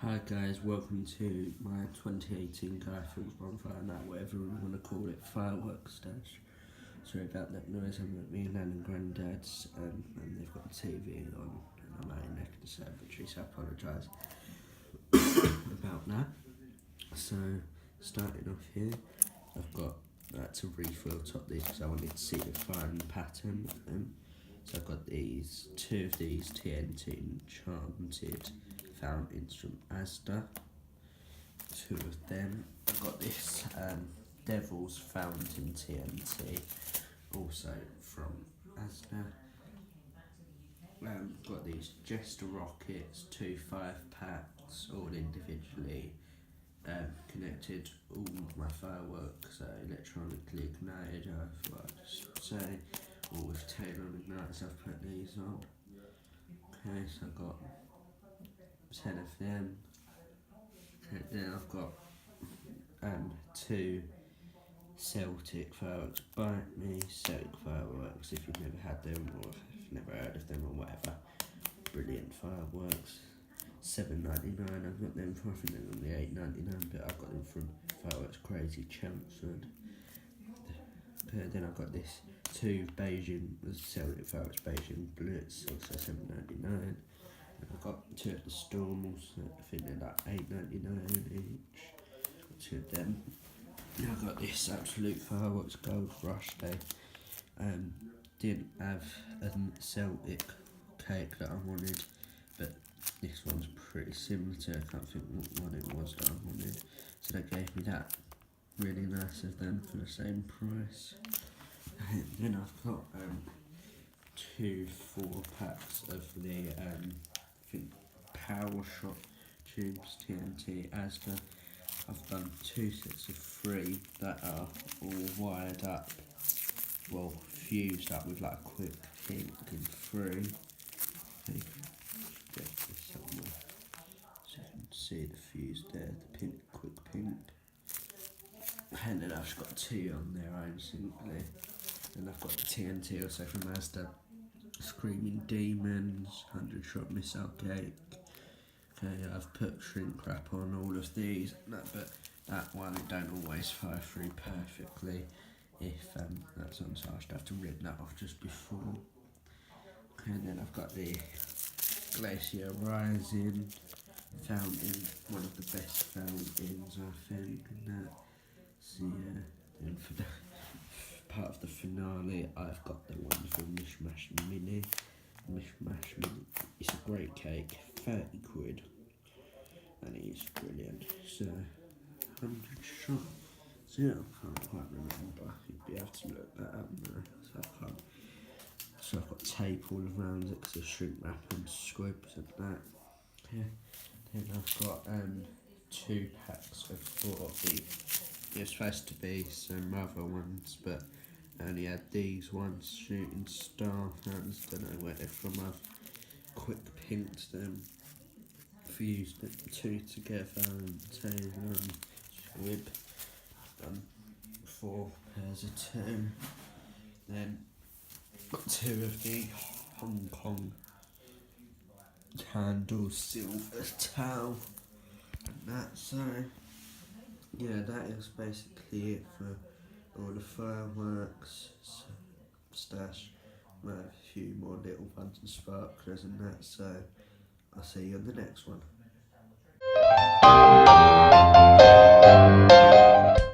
Hi guys, welcome to my 2018 Guy Fawkes Bonfire night, whatever we want to call it, Firework stash. Sorry about that noise, I'm at me and Nan and Granddad's and they've got the TV on and I'm out in the conservatory, so I apologise about that. So, starting off here, I've got to refill top these because I wanted to see the fine pattern of them. So I've got two of these TNT enchanted fountains from Asda, two of them. I've got this Devil's Fountain TNT, also from Asda. Got these Jester Rockets, 2 5-packs, all individually connected. All my fireworks are electronically ignited, I thought I'd just say. All with tail on igniters, I've put these on. Okay, so I've got 10 of them. Okay, then I've got 2 Celtic fireworks. Bite me, Celtic fireworks, if you've never had them or if you've never heard of them or whatever. Brilliant fireworks. $7.99, I've got them for, I think they're only $8.99, but I've got them from Fireworks Crazy Chelmsford. Okay, then I've got this 2 Beijing, Celtic Fireworks Beijing Blitz, also $7.99. And I've got 2 at the Storms, I think they're like $8.99 each. Got 2 of them. Now I've got this Absolute Fireworks Gold Rush Day. Didn't have a Celtic cake that I wanted, but this one's pretty similar to, I can't think what one it was that I wanted. So they gave me that, really nice of them for the same price. And then I've got 2 4-packs of the I think Power Shot tubes TNT Asda. I've done 2 sets of 3 that are all wired up, well fused up with like a quick pink in 3. Get this somewhere so you can see the fuse there, the pink, quick pink. And then I've just got 2 on their own simply. And I've got the TNT also from Asda, Screaming Demons, 100-shot missile cake. Okay, I've put shrink wrap on all of these, but that one it don't always fire through perfectly if that's on, so I just have to rip that off just before. Okay, and then I've got the Glacier Rising fountain, one of the best fountains I think, and that's then for the part of the finale I've got the wonderful Mishmash Mini. Mishmash Mini, it's a great cake, 30 quid, and it's brilliant. So 100 shot, so yeah, I can't quite remember, you'd be able to look that up now, so I can't. So I've got tape all around it because of shrink wrap and squibs and that. Yeah. Then I've got 2 packs of 4 of the, there's supposed to be some other ones, but I only had these ones, Shooting Star fans, don't know where they're from. I've quick pinked them, fused the 2 together and taken squib. Done 4 pairs of 2. Then got 2 of the Hong Kong candle silver towel and that. So yeah, that is basically it for all the fireworks stash. Might have a few more little ones and sparklers and that, so I'll see you on the next one.